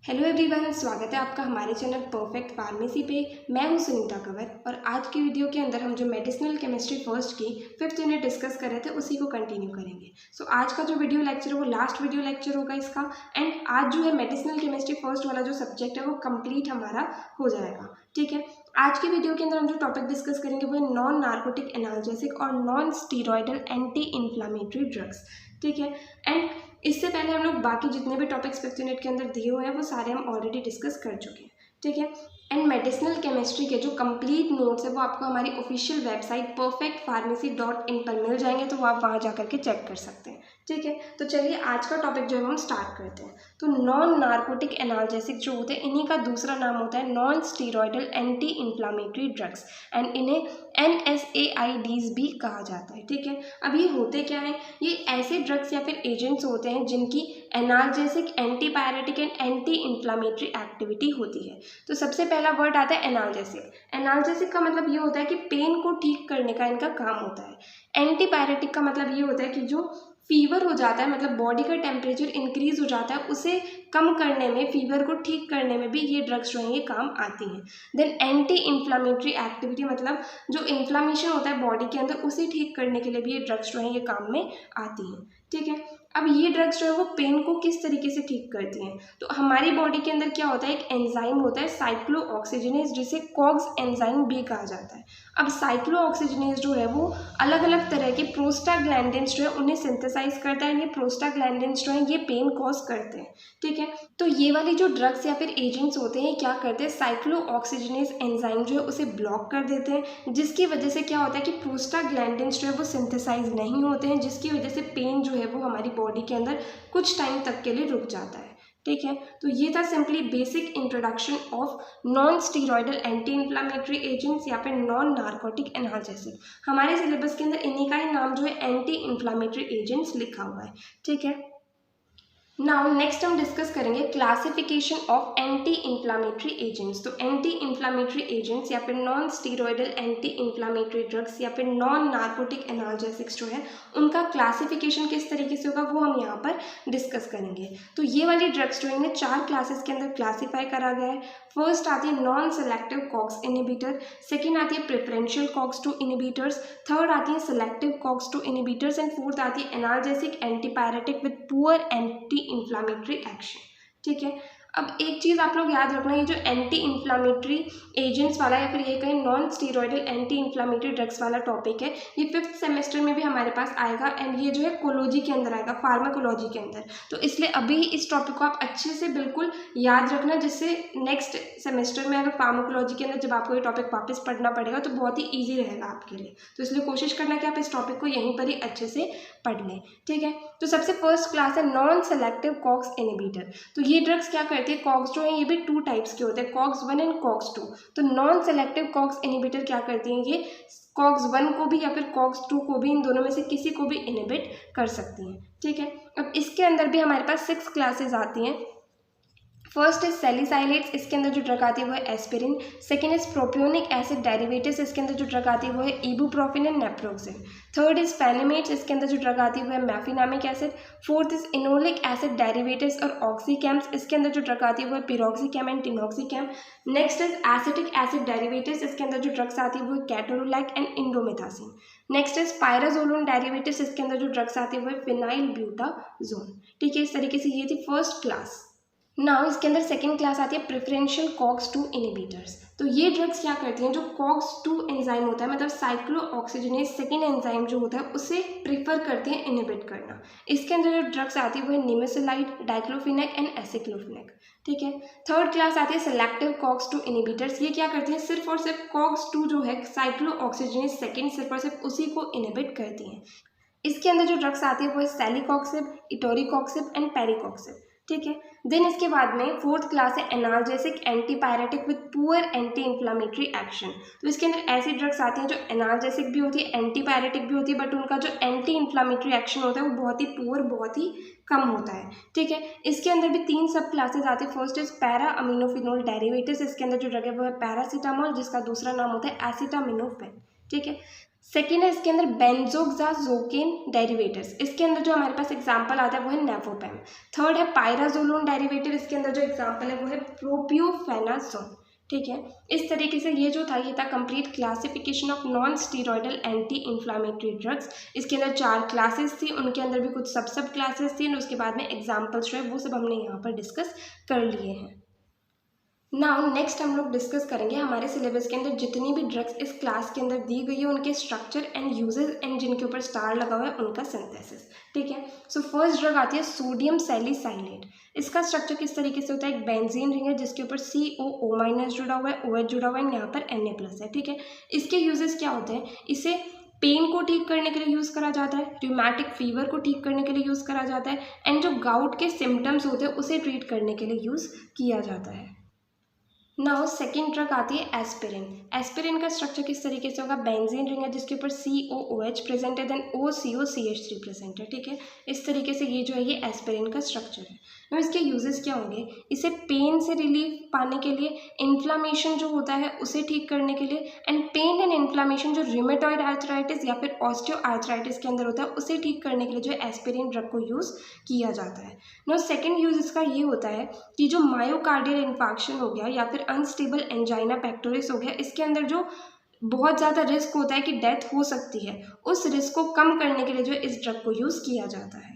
Hello everyone, स्वागत है आपका हमारे चैनल परफेक्ट फार्मेसी पे। मैं हूं सुनीता कंवर और आज की वीडियो के अंदर हम जो मेडिसिनल केमिस्ट्री फर्स्ट की 5th यूनिट डिस्कस कर रहे थे उसी को कंटिन्यू करेंगे। सो आज का जो वीडियो लेक्चर है वो लास्ट वीडियो लेक्चर होगा इसका। एंड आज जो है मेडिसिनल केमिस्ट्री फर्स्ट वाला जो सब्जेक्ट है वो कंप्लीट हमारा हो जाएगा। ठीक है, आज की वीडियो के अंदर हम जो टॉपिक डिस्कस करेंगे वो है नॉन नार्कोटिक एनाल्जेसिक और non steroidal anti inflammatory drugs. ठीक है, एंड इससे पहले हम लोग बाकी जितने भी टॉपिक्स 5th यूनिट के अंदर दिए हुए हैं वो सारे हम ऑलरेडी डिस्कस कर चुके हैं। ठीक है, एंड मेडिसिनल केमिस्ट्री के जो कंप्लीट नोट्स है वो आपको हमारी ऑफिशियल वेबसाइट perfectpharmacy.in पर मिल जाएंगे, तो वो आप वहाँ जाकर के चेक कर सकते हैं। ठीक है, तो चलिए आज का टॉपिक जो है हम स्टार्ट करते हैं। तो नॉन नार्कोटिक एनाल्जेसिक जो होते हैं इन्हीं का दूसरा नाम होता है non steroidal anti inflammatory drugs and इन्हें NSAIDs भी कहा जाता है। ठीक है, अब ये होते क्या है, ये ऐसे ड्रग्स या फिर एजेंट्स होते हैं जिनकी analgesic, antipyretic and anti inflammatory activity होती है। तो सबसे पहला वर्ड आता है एनाल्जेसिक। एनाल्जेसिक का मतलब ये होता है कि पेन को ठीक करने का इनका काम होता है। एंटीपायरेटिक का मतलब ये होता है कि जो फीवर हो जाता है, मतलब बॉडी का टेम्परेचर इंक्रीज हो जाता है, उसे कम करने में, फीवर को ठीक करने में भी ये ड्रग्स जो है ये काम आती हैं। देन एंटी इन्फ्लामेटरी एक्टिविटी मतलब जो इन्फ्लामेशन होता है बॉडी के अंदर उसे ठीक करने के लिए भी ये ड्रग्स जो है ये काम में आती हैं। ठीक है, अब ये ड्रग्स जो है वो पेन को किस तरीके से ठीक करती हैं, तो हमारी बॉडी के अंदर क्या होता है, एक एंजाइम होता है साइक्लोऑक्सीजनेज, जिसे कॉग्स एंजाइम भी कहा जाता है। अब साइक्लोऑक्सीजनेज जो है वो अलग अलग तरह के प्रोस्टाग्लैंडिन्स जो है उन्हें सिंथेसाइज करता है। ये प्रोस्टाग्लैंडिन्स जो है ये पेन कॉज करते हैं। ठीक है, तो ये वाली जो ड्रग्स या फिर एजेंट्स होते हैं क्या करते हैं, साइक्लोऑक्सीजनेज एंजाइम जो है उसे ब्लॉक कर देते हैं, जिसकी वजह से क्या होता है कि प्रोस्टाग्लैंडिन्स जो है वो सिंथेसाइज नहीं होते हैं, जिसकी वजह से पेन जो है वो हमारी बॉडी के अंदर कुछ टाइम तक के लिए रुक जाता है। ठीक है, तो ये था simply basic introduction of non steroidal anti inflammatory agents या फिर नॉन नार्कोटिक एनाल्जेसिक। हमारे सिलेबस के अंदर इन्हीं का ही नाम जो है एंटी इन्फ्लामेटरी एजेंट्स लिखा हुआ है। ठीक है, नाउ नेक्स्ट हम डिस्कस करेंगे classification of anti inflammatory agents. तो एंटी इन्फ्लामेटरी एजेंट्स या फिर non steroidal anti inflammatory drugs या फिर नॉन नार्कोटिक एनाल्जेसिक्स जो है उनका क्लासिफिकेशन किस तरीके से होगा वो हम यहाँ पर डिस्कस करेंगे। तो ये वाली ड्रग्स जो है 4 क्लासेस के अंदर क्लासीफाई करा गया है। फर्स्ट आती है non selective COX inhibitor, second आती है प्रेफरेंशियल कॉक्स 2 इनिबिटर्स, थर्ड आती है selective COX 2 inhibitors and fourth आती है analgesic antipyretic with poor anti inflammatory action. ठीक है, अब एक चीज़ आप लोग याद रखना, ये जो एंटी इन्फ्लामेटरी एजेंट्स वाला या फिर ये कहीं non steroidal anti inflammatory drugs वाला टॉपिक है, ये 5th सेमेस्टर में भी हमारे पास आएगा एंड ये जो है कोलॉजी के अंदर आएगा, फार्माकोलॉजी के अंदर। तो इसलिए अभी इस टॉपिक को आप अच्छे से बिल्कुल याद रखना, जिससे नेक्स्ट सेमेस्टर में अगर फार्माकोलॉजी के अंदर जब आपको ये टॉपिक वापस पढ़ना पड़ेगा तो बहुत ही ईजी रहेगा आपके लिए। तो इसलिए कोशिश करना कि आप इस टॉपिक को यहीं पर ही अच्छे से पढ़ लें। ठीक है, तो सबसे फर्स्ट क्लास है नॉन सेलेक्टिव कॉक्स इनिबिटर। तो ये ड्रग्स क्या करती है, कॉक्स जो है ये भी 2 टाइप्स के होते हैं, कॉक्स 1 एंड कॉक्स 2। तो नॉन सेलेक्टिव कॉक्स इनिबिटर क्या करती हैं, ये कॉक्स 1 को भी या फिर कॉक्स 2 को भी, इन दोनों में से किसी को भी इनिबिट कर सकती हैं। ठीक है, अब इसके अंदर भी हमारे पास 6 क्लासेस आती हैं। फर्स्ट इज सैलिसाइलेट्स, इसके अंदर जो ड्रग आती है वो है aspirin. Second is propionic acid derivatives, इसके अंदर जो ड्रग आती है वो है ibuprofen and naproxen. Third is fenamates, इसके अंदर जो ड्रग आती है वो है mefenamic acid. Fourth is enolic acid derivatives और ऑक्सीकैम्स, इसके अंदर जो ड्रग आती है वो है piroxicam and tenoxicam. Next is acetic acid derivatives, इसके अंदर जो ड्रग्स आती है वो है ketorolac and indomethacin. Next is pyrazolone derivatives, इसके अंदर जो ड्रग्स आती है वो है फिनाइल ब्यूटाजोन। ठीक है, इस तरीके से ये थी फर्स्ट क्लास। नाउ इसके अंदर सेकेंड क्लास आती है प्रेफरेंशियल कॉक्स 2 इनिबिटर्स। तो ये ड्रग्स क्या करती हैं, जो कॉक्स 2 एंजाइम होता है, मतलब साइक्लोऑक्सीजनेज सेकेंड एंजाइम जो होता है उसे प्रीफर करती हैं इनिबिट करना। इसके अंदर जो ड्रग्स आती है वो है निमेसुलाइड, डाइक्लोफिनेक एंड एसिक्लोफिनेक। ठीक है, थर्ड क्लास आती है सेलेक्टिव कॉक्स 2 इनिबिटर्स। ये क्या करती हैं, सिर्फ और सिर्फ कॉक्स 2 जो है साइक्लोऑक्सीजनेज सेकेंड, सिर्फ और सिर्फ उसी को इनिबिट करती हैं। इसके अंदर जो ड्रग्स आती है वो है सैलिकॉक्सिब, इटोरिकॉक्सिब एंड पेरिकॉक्सिब। ठीक है, देन इसके बाद में फोर्थ क्लास है analgesic antipyretic with poor anti inflammatory action. तो इसके अंदर ऐसी ड्रग्स आती हैं जो एनाल्जेसिक भी होती है, एंटीपायरेटिक भी होती है, बट उनका जो एंटी इन्फ्लामेटरी एक्शन होता है वो बहुत ही पुअर, बहुत ही कम होता है। ठीक है, इसके अंदर भी 3 सब क्लासेस आती है। फर्स्ट इज पैरा अमीनोफिनोल डेरिवेटिव्स, इसके अंदर जो ड्रग है वो है पैरासीटामोल, जिसका दूसरा नाम होता है एसिटामिनोफेन। ठीक है, सेकेंड है इसके अंदर बेंजोक्साजोकेन डेरिवेटर्स, इसके अंदर जो हमारे पास एग्जांपल आता है वो है नेफोपैम। थर्ड है पायराजोलोन डेरिवेटर, इसके अंदर जो एग्जांपल है वो है प्रोपियोफेनाजोन। ठीक है, इस तरीके से ये जो था ये था complete classification of non steroidal anti inflammatory drugs. इसके अंदर 4 क्लासेस थी, उनके अंदर भी कुछ सब क्लासेस थी और उसके बाद में एग्जाम्पल्स जो है वो सब हमने यहाँ पर डिस्कस कर लिए हैं। नाउ नेक्स्ट हम लोग डिस्कस करेंगे हमारे सिलेबस के अंदर जितनी भी ड्रग्स इस क्लास के अंदर दी गई है उनके स्ट्रक्चर एंड यूजेस एंड जिनके ऊपर स्टार लगा हुआ है उनका सिंथेसिस। ठीक है, सो फर्स्ट ड्रग आती है सोडियम सैलिसाइलेट। इसका स्ट्रक्चर किस तरीके से होता है, एक बेंजीन रिंग है जिसके ऊपर COO- जुड़ा हुआ है, OH जुड़ा हुआ है, यहाँ पर Na+ है। ठीक है, इसके यूजेस क्या होते हैं, इसे पेन को ठीक करने के लिए यूज़ करा जाता है, रियूमेटिक फीवर को ठीक करने के लिए यूज़ करा जाता है, एंड जो गाउट के सिम्टम्स होते हैं उसे ट्रीट करने के लिए यूज़ किया जाता है। नाउ सेकेंड ड्रग आती है एस्पिरिन। एस्पिरिन का स्ट्रक्चर किस तरीके से होगा, बेंजीन रिंग है जिसके ऊपर COOH प्रेजेंट है, देन OCOCH3 प्रेजेंट है। ठीक है, इस तरीके से ये जो है ये एस्पिरिन का स्ट्रक्चर है। नाउ इसके यूजेस क्या होंगे, इसे पेन से रिलीफ पाने के लिए, इन्फ्लामेशन जो होता है उसे ठीक करने के लिए, एंड पेन एंड इन्फ्लामेशन जो रिमेटॉइड आर्थराइटिस या फिर ऑस्टियो आर्थराइटिस के अंदर होता है उसे ठीक करने के लिए जो है एस्पिरिन ड्रग को यूज़ किया जाता है। नाउ सेकेंड यूज इसका ये होता है कि जो मायोकार्डियल इन्फेक्शन हो गया या फिर अनस्टेबल एंजाइना पेक्टोरिस हो गया, इसके अंदर जो बहुत ज़्यादा रिस्क होता है कि डेथ हो सकती है, उस रिस्क को कम करने के लिए जो इस ड्रग को यूज़ किया जाता है।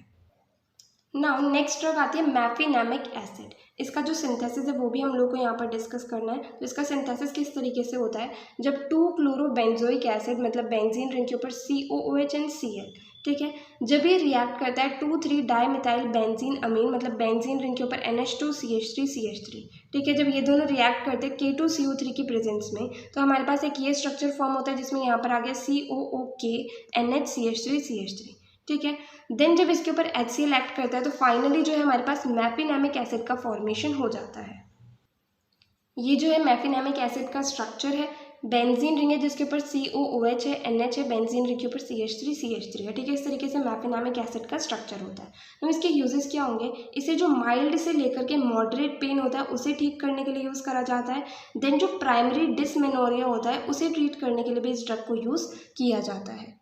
नाउ नेक्स्ट ड्रग आती है मैफिनेमिक एसिड। इसका जो सिंथेसिस है वो भी हम लोग को यहाँ पर डिस्कस करना है। तो इसका सिंथेसिस किस तरीके से होता है, जब 2-क्लोरोबेंजोइक एसिड मतलब बेंजीन रिंग के ऊपर COOH एंड Cl, ठीक है, जब ये रिएक्ट करता है 2,3 डाइमिथाइल बेंजीन अमीन मतलब बेंजीन रिंग के ऊपर NH2CH3CH3, ठीक है, जब ये दोनों रिएक्ट करते हैं K2CO3 की प्रेजेंस में तो हमारे पास एक ये स्ट्रक्चर फॉर्म होता है जिसमें यहाँ पर आ गया COOK NHCH3CH3। ठीक है, देन जब इसके ऊपर HCl एक्ट करता है तो फाइनली जो है हमारे पास मैफिनेमिक एसिड का फॉर्मेशन हो जाता है। ये जो है मैफिनेमिक एसिड का स्ट्रक्चर है, बेंजीन रिंग है जिसके ऊपर COOH है, NH है, बेंजीन रिंग के ऊपर CH3CH3 है। ठीक है, इस तरीके से मैफिनेमिक एसिड का स्ट्रक्चर होता है। तो इसके यूजेस क्या होंगे, इसे जो माइल्ड से लेकर के मॉडरेट पेन होता है उसे ठीक करने के लिए यूज़ करा जाता है, देन जो प्राइमरी डिसमेनोरिया होता है उसे ट्रीट करने के लिए भी इस ड्रग को यूज़ किया जाता है।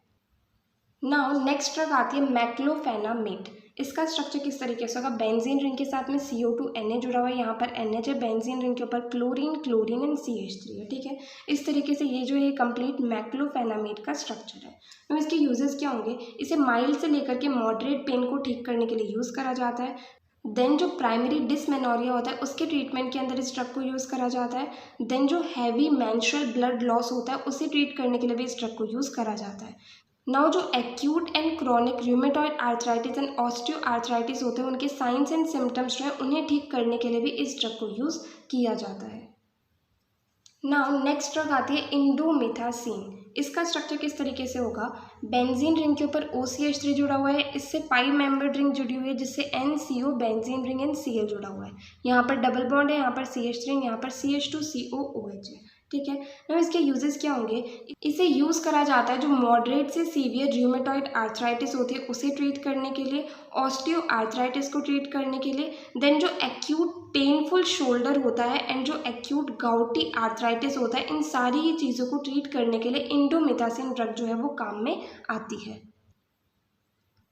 नाउ नेक्स्ट ड्रग आती है मैक्लोफेनामेट। इसका स्ट्रक्चर किस तरीके से होगा, बेंजीन रिंग के साथ में CO2Na जुड़ा हुआ है, यहाँ पर NH है, बेंजीन रिंग के ऊपर क्लोरीन एंड CH3 है। ठीक है, इस तरीके से ये जो है कंप्लीट मैक्लोफेनामेट का स्ट्रक्चर है। तो इसके यूजेस क्या होंगे, इसे माइल्ड से लेकर के मॉडरेट पेन को ठीक करने के लिए यूज़ करा जाता है, देन जो प्राइमरी डिसमेनोरिया होता है उसके ट्रीटमेंट के अंदर इस ड्रग को यूज़ करा जाता है, देन जो हैवी मेंस्ट्रुअल ब्लड लॉस होता है उसे ट्रीट करने के लिए भी इस ड्रग को यूज़ करा जाता है। नाउ जो acute and chronic rheumatoid arthritis and osteo arthritis होते हैं उनके साइंस एंड सिम्टम्स जो है उन्हें ठीक करने के लिए भी इस ड्रग को यूज़ किया जाता है। नाउ नेक्स्ट ड्रग आती है इंडोमिथासिन। इसका स्ट्रक्चर किस तरीके से होगा, बेंजीन रिंग के ऊपर OCH3 जुड़ा हुआ है, इससे 5 मेंबर्ड रिंग जुड़ी हुई है जिससे NCO benzene ring and Cl जुड़ा हुआ है, यहाँ पर डबल बॉन्ड है, यहाँ पर CH3 यहाँ पर CH2COOH है। ठीक है, ना इसके यूजेस क्या होंगे, इसे यूज़ करा जाता है जो मॉडरेट से सीवियर रूमेटॉइड आर्थराइटिस होती है उसे ट्रीट करने के लिए, ऑस्टियो आर्थराइटिस को ट्रीट करने के लिए, देन जो एक्यूट पेनफुल शोल्डर होता है एंड जो एक्यूट गाउटी आर्थराइटिस होता है, इन सारी ही चीज़ों को ट्रीट करने के लिए इंडोमिथासिन ड्रग जो है वो काम में आती है।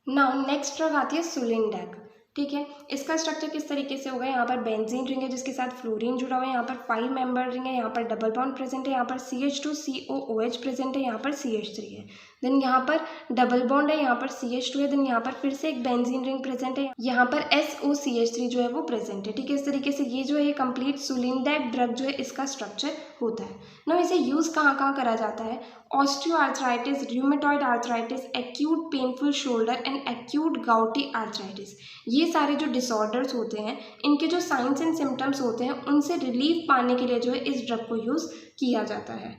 नाउ नेक्स्ट ड्रग आती है सुलिंडेक। ठीक है, इसका स्ट्रक्चर किस तरीके से होगा, यहाँ पर बेंजीन रिंग है जिसके साथ फ्लोरीन जुड़ा हुआ है, यहाँ पर 5 मेंबर रिंग है, यहाँ पर डबल बॉन्ड प्रेजेंट है, यहाँ पर CH2COOH प्रेजेंट है, यहाँ पर CH3 है, देन यहाँ पर डबल बॉन्ड है, यहाँ पर CH2 है, देन यहाँ पर फिर से एक बेंजीन रिंग प्रेजेंट है, यहाँ पर SOCH3 जो है वो प्रेजेंट है। ठीक है, इस तरीके से ये जो है कंप्लीट सुलिंडेक ड्रग जो है इसका स्ट्रक्चर होता है। ना इसे यूज़ कहाँ कहाँ करा जाता है, osteo arthritis, rheumatoid arthritis, acute painful shoulder and acute gouty arthritis, ये सारे जो डिसऑर्डर्स होते हैं इनके जो साइंस एंड सिम्टम्स होते हैं उनसे रिलीफ पाने के लिए जो है इस ड्रग को यूज़ किया जाता है।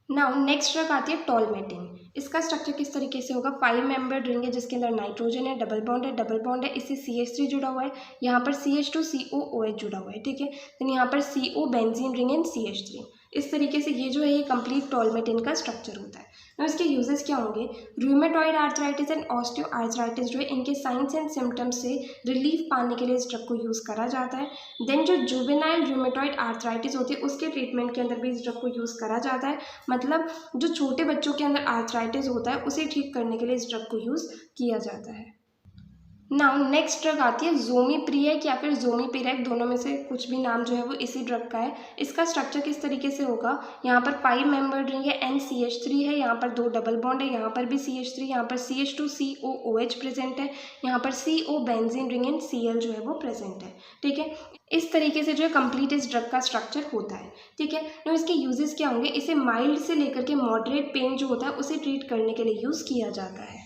नाउ नेक्स्ट ड्रग आती है टॉलमेटिन। इसका स्ट्रक्चर किस तरीके से होगा, 5 मेंबर्ड रिंग है जिसके अंदर नाइट्रोजन है, डबल बॉन्ड है, इससे CH3 जुड़ा हुआ है, यहाँ पर CH2COOH जुड़ा हुआ है। ठीक है, देन यहाँ पर CO benzene ring and CH3। इस तरीके से ये जो है ये कंप्लीट टॉलमेटिन का स्ट्रक्चर होता है। तो इसके यूजेस क्या होंगे, rheumatoid arthritis and osteo arthritis जो है इनके साइंस एंड सिम्टम्स से रिलीफ पाने के लिए इस ड्रग को यूज़ करा जाता है। देन जो जुवेनाइल रूमेटॉइड आर्थराइटिस होती है उसके ट्रीटमेंट के अंदर भी इस ड्रग को यूज़ करा जाता है, मतलब जो छोटे बच्चों के अंदर आर्थराइटिस होता है उसे ठीक करने के लिए इस ड्रग को यूज़ किया जाता है। नाउ नेक्स्ट ड्रग आती है ज़ोमिप्रिएक या फिर ज़ोमिपिरेक, दोनों में से कुछ भी नाम जो है वो इसी ड्रग का है। इसका स्ट्रक्चर किस तरीके से होगा, यहाँ पर 5 मेंबर्ड रिंग है, NCH3 है, यहाँ पर 2 डबल बॉन्ड है, यहाँ पर भी CH3, यहाँ पर CH2COOH प्रेजेंट है, यहाँ पर CO benzene ring and Cl जो है वो प्रेजेंट है। ठीक है, इस तरीके से जो है कंप्लीट इस ड्रग का स्ट्रक्चर होता है। ठीक है, तो इसके यूजेस क्या होंगे, इसे माइल्ड से लेकर के मॉडरेट पेन जो होता है उसे ट्रीट करने के लिए यूज़ किया जाता है।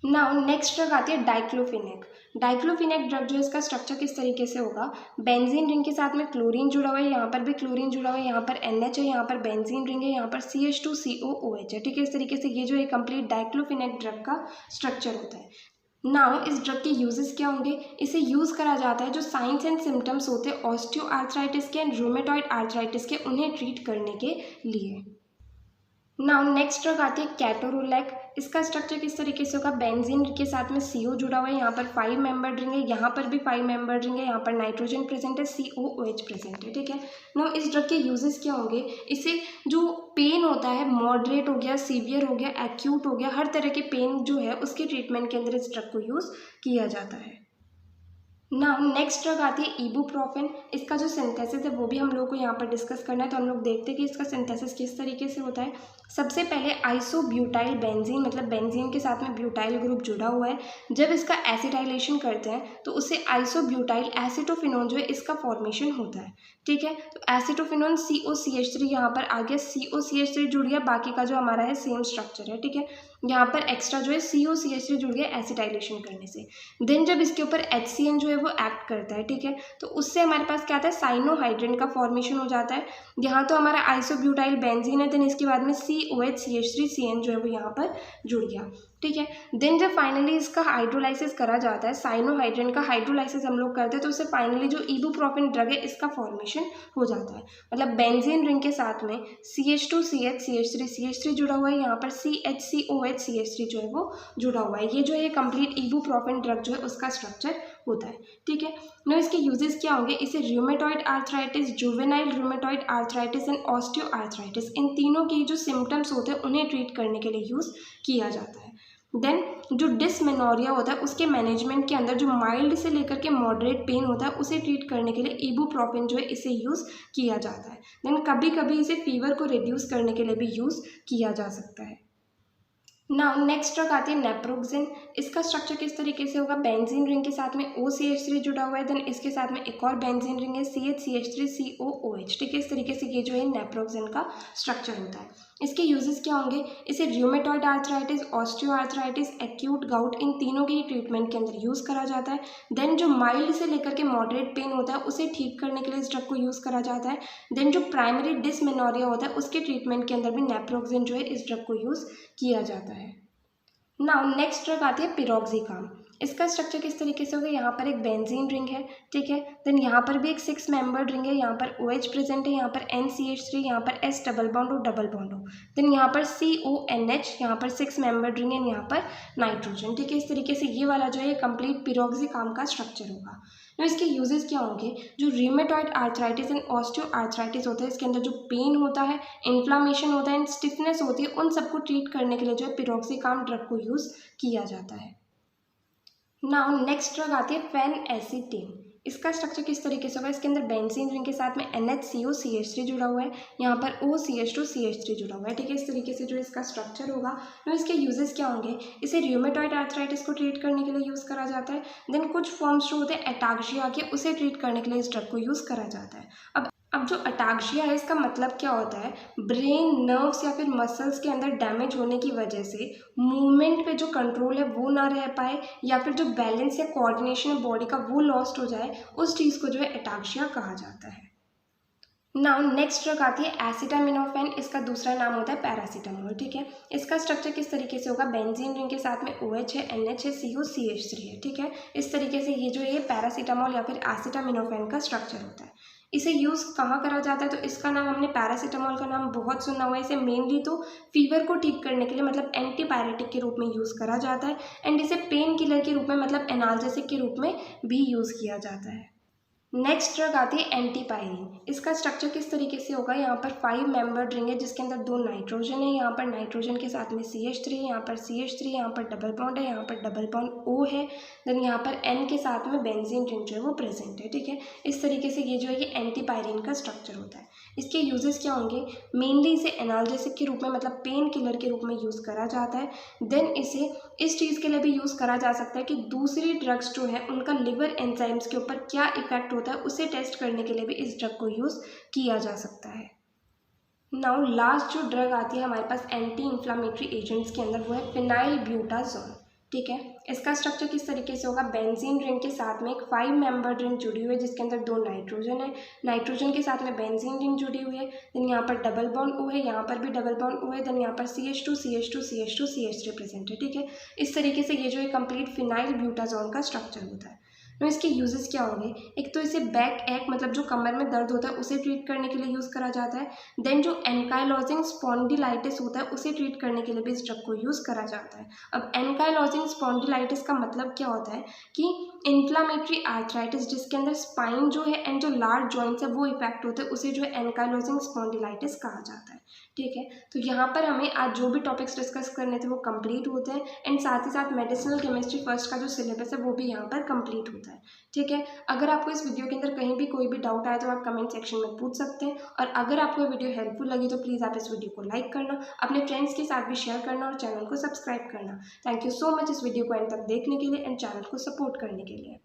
नाउ नेक्स्ट ड्रग आती है डाइक्लोफिनेक। डाइक्लोफिनेक ड्रग जो है इसका स्ट्रक्चर किस तरीके से होगा, बेंजीन रिंग के साथ में क्लोरीन जुड़ा हुआ है, यहाँ पर भी क्लोरीन जुड़ा हुआ है, यहाँ पर NH है, यहाँ पर बेंजीन रिंग है, यहाँ पर CH2COOH है। ठीक है, इस तरीके से ये जो है कंप्लीट डाइक्लोफिनेक ड्रग का स्ट्रक्चर होता है। नाउ इस ड्रग के यूजेस क्या होंगे, इसे यूज़ करा जाता है जो साइंस एंड सिम्टम्स होते हैं ऑस्टियो आर्थराइटिस के एंड रूमेटॉइड आर्थराइटिस के, उन्हें ट्रीट करने के लिए। नाउ नेक्स्ट ड्रग आती है कैटोरोलैक। इसका स्ट्रक्चर किस तरीके से होगा, बेंजीन के साथ में CO जुड़ा हुआ है, यहाँ पर 5 मेंबर्ड रिंग है, यहाँ पर भी 5 मेंबर्ड रिंग है, यहाँ पर नाइट्रोजन प्रेजेंट है, COOH प्रेजेंट है। ठीक है, नाउ इस ड्रग के यूजेस क्या होंगे, इसे जो पेन होता है मॉडरेट हो गया, सीवियर हो गया, एक्यूट हो गया, हर तरह के पेन जो है उसके ट्रीटमेंट के अंदर इस ड्रग को यूज़ किया जाता है। नाउ नेक्स्ट ड्रग आती है इबुप्रोफेन। इसका जो सिंथेसिस है वो भी हम लोग को यहाँ पर डिस्कस करना है, तो हम लोग देखते हैं कि इसका सिंथेसिस किस तरीके से होता है। सबसे पहले आइसोब्यूटाइल बेंजीन, मतलब बेंजीन के साथ में ब्यूटाइल ग्रुप जुड़ा हुआ है, जब इसका एसिटाइलेशन करते हैं तो उससे आइसोब्यूटाइल एसिटोफिनोन जो है इसका फॉर्मेशन होता है। ठीक है, तो एसिटोफिनोन COCH3 यहाँ पर आ गया, COCH3 जुड़ गया, बाकी का जो हमारा है सेम स्ट्रक्चर है। ठीक है, यहाँ पर एक्स्ट्रा जो है COCH3 जुड़ गया एसिटाइलेशन करने से। देन जब इसके ऊपर HCN जो है वो एक्ट करता है, ठीक है, तो उससे हमारे पास क्या आता है, साइनोहाइड्रिन का फॉर्मेशन हो जाता है। यहाँ तो हमारा आइसोब्यूटाइल बेंजीन है, देन इसके बाद में COH CH3CN जो है वो यहाँ पर जुड़ गया। ठीक है, देन जब फाइनली इसका हाइड्रोलाइसिस करा जाता है, साइनोहाइड्रिन का हाइड्रोलाइसिस हम लोग करते हैं, तो उससे फाइनली जो इबुप्रोफेन ड्रग है इसका फॉर्मेशन हो जाता है। मतलब बेंजीन रिंग के साथ में CH2CH CH3 जुड़ा हुआ है, यहाँ पर CHCOH CH3 जो है वो जुड़ा हुआ है। ये जो है कंप्लीट इबुप्रोफेन ड्रग जो है उसका स्ट्रक्चर होता है। ठीक है, ना इसके यूजेस क्या होंगे, इसे rheumatoid arthritis, juvenile rheumatoid arthritis and osteo arthritis, इन तीनों के जो सिम्टम्स होते हैं उन्हें ट्रीट करने के लिए यूज़ किया जाता है। देन जो डिसमेनोरिया होता है उसके मैनेजमेंट के अंदर जो माइल्ड से लेकर के मॉडरेट पेन होता है उसे ट्रीट करने के लिए इबुप्रोफेन जो है इसे यूज़ किया जाता है। देन कभी कभी इसे फीवर को रिड्यूस करने के लिए भी यूज़ किया जा सकता है। नाउ नेक्स्ट ड्रग आती है नेप्रोक्सेन। इसका स्ट्रक्चर किस तरीके से होगा, बेंजीन रिंग के साथ में OCH3 जुड़ा हुआ है, देन इसके साथ में एक और बेंजीन रिंग है CH3COOH। ठीक है, इस तरीके से ये जो है नेप्रोक्सेन का स्ट्रक्चर होता है। इसके यूजेस क्या होंगे, इसे rheumatoid arthritis, osteo arthritis, acute gout, इन तीनों के ट्रीटमेंट के अंदर यूज़ करा जाता है। देन जो माइल्ड से लेकर के मॉडरेट पेन होता है उसे ठीक करने के लिए इस ड्रग को यूज़ करा जाता है। देन जो प्राइमरी डिसमेनोरिया होता है उसके ट्रीटमेंट के अंदर भी नेप्रोक्सेन जो है इस ड्रग को यूज़ किया जाता है। नाउ नेक्स्ट ड्रग आती है पिरोक्सिकाम। इसका स्ट्रक्चर किस तरीके से होगा, यहाँ पर एक बेंजीन रिंग है, ठीक है, देन यहाँ पर भी एक 6 मेंबर्ड रिंग है, यहाँ पर OH प्रेजेंट है, यहाँ पर NCH3, यहाँ पर S डबल बॉन्ड हो डबल बॉन्ड हो, देन यहाँ पर CONH, यहाँ पर 6 मेंबर्ड रिंग है, यहाँ पर नाइट्रोजन। ठीक है, इस तरीके से ये वाला जो है कंप्लीट पिरोक्सिकाम का स्ट्रक्चर होगा। तो इसके यूजेस क्या होंगे, जो rheumatoid arthritis and osteo arthritis होता है इसके अंदर जो पेन होता है, इन्फ्लामेशन होता है एंड स्टिफनेस होती है, उन सबको ट्रीट करने के लिए जो है पिरोक्सिकाम ड्रग को यूज़ किया जाता है। नाउ नेक्स्ट ड्रग आती है फेनएसिटिन। इसका स्ट्रक्चर किस तरीके से होगा, इसके अंदर बेंजीन रिंग के साथ में NHCOCH3 जुड़ा हुआ है, यहाँ पर OCH2CH3 जुड़ा हुआ है। ठीक है, इस तरीके से जो इसका स्ट्रक्चर होगा। तो इसके यूजेस क्या होंगे, इसे रूमेटॉइड आर्थराइटिस को ट्रीट करने के लिए यूज़ करा जाता है। देन कुछ फॉर्म्स जो होते हैं एटाक्सिया के, उसे ट्रीट करने के लिए इस ड्रग को यूज़ करा जाता है। अब जो अटाक्सिया है इसका मतलब क्या होता है, ब्रेन, नर्व्स या फिर मसल्स के अंदर डैमेज होने की वजह से मूवमेंट पे जो कंट्रोल है वो ना रह पाए, या फिर जो बैलेंस या कोऑर्डिनेशन है बॉडी का वो लॉस्ट हो जाए, उस चीज़ को जो है अटाक्सिया कहा जाता है। नाउ नेक्स्ट ड्रग आती है एसिटामिनोफेन। इसका दूसरा नाम होता है पैरासीटामोल। ठीक है, इसका स्ट्रक्चर किस तरीके से होगा, बेंजीन रिंग के साथ में OH है, NH है, COCH3 है। ठीक है, इस तरीके से ये जो है पैरासीटामोल या फिर एसिटामिनोफेन का स्ट्रक्चर होता है। इसे यूज़ कहाँ करा जाता है, तो इसका नाम हमने पैरासीटामोल का नाम बहुत सुना हुआ है। इसे मेनली तो फीवर को ठीक करने के लिए मतलब एंटीपायरेटिक के रूप में यूज़ करा जाता है, एंड इसे पेन किलर के रूप में मतलब एनाल्जेसिक के रूप में भी यूज़ किया जाता है। नेक्स्ट ड्रग आती है एंटीपायरिन। इसका स्ट्रक्चर किस तरीके से होगा, यहाँ पर 5 मेंबर्ड रिंग है जिसके अंदर 2 नाइट्रोजन है, यहाँ पर नाइट्रोजन के साथ में CH3 है, यहाँ पर CH3, यहाँ पर डबल बॉन्ड है, यहाँ पर डबल बॉन्ड O है, देन यहाँ पर N के साथ में बेंजीन रिंग जो है वो प्रेजेंट है। ठीक है, इस तरीके से ये जो है ये एंटीपायरिन का स्ट्रक्चर होता है। इसके यूजेस क्या होंगे, मेनली इसे एनाल्जेसिक के रूप में मतलब पेन किलर के रूप में यूज़ करा जाता है। देन इसे इस चीज़ के लिए भी यूज़ करा जा सकता है कि दूसरी ड्रग्स जो है उनका लिवर एंजाइम्स के ऊपर क्या इफेक्ट होता है उसे टेस्ट करने के लिए भी इस ड्रग को यूज़ किया जा सकता है। नाउ लास्ट जो ड्रग आती है हमारे पास एंटी इन्फ्लामेटरी एजेंट्स के अंदर, वो है फिनाइल ब्यूटाजोल। ठीक है, इसका स्ट्रक्चर किस तरीके से होगा, बेंजीन रिंग के साथ में एक 5 मेंबर्ड रिंग जुड़ी हुई है जिसके अंदर 2 नाइट्रोजन है, नाइट्रोजन के साथ में बेंजीन रिंग जुड़ी हुई है, देन यहाँ पर डबल बॉन्ड O है, यहाँ पर भी डबल बॉन्ड O है, देन यहाँ पर CH2 CH2 CH2 CH3 present है। ठीक है, इस तरीके से ये जो है कंप्लीट फिनाइल ब्यूटाजोल का स्ट्रक्चर होता है। तो इसके यूजेस क्या होंगे, एक तो इसे बैक एक मतलब जो कमर में दर्द होता है उसे ट्रीट करने के लिए यूज़ करा जाता है। देन जो एनकाइलोजिंग स्पॉन्डिलाइटिस होता है उसे ट्रीट करने के लिए भी इस ड्रग को यूज़ करा जाता है। अब एनकाइलोजिंग स्पॉन्डिलाइटिस का मतलब क्या होता है कि इन्फ्लामेटरी आर्थराइटिस जिसके अंदर स्पाइन जो है एंड जो लार्ज जॉइंट्स है वो इफेक्ट होते हैं, उसे जो है एनकाइलोजिंग स्पॉन्डिलाइटिस कहा जाता है। ठीक है, तो यहाँ पर हमें आज जो भी टॉपिक्स डिस्कस करने थे वो कंप्लीट होते हैं, एंड साथ ही साथ मेडिसिनल केमिस्ट्री फर्स्ट का जो सिलेबस है वो भी यहाँ पर कंप्लीट होता है। ठीक है, अगर आपको इस वीडियो के अंदर कहीं भी कोई भी डाउट आए तो आप कमेंट सेक्शन में पूछ सकते हैं, और अगर आपको वीडियो हेल्पफुल लगी तो प्लीज़ आप इस वीडियो को लाइक करना, अपने फ्रेंड्स के साथ भी शेयर करना और चैनल को सब्सक्राइब करना। थैंक यू सो मच इस वीडियो को एंड तक देखने के लिए एंड चैनल को सपोर्ट करने के लिए।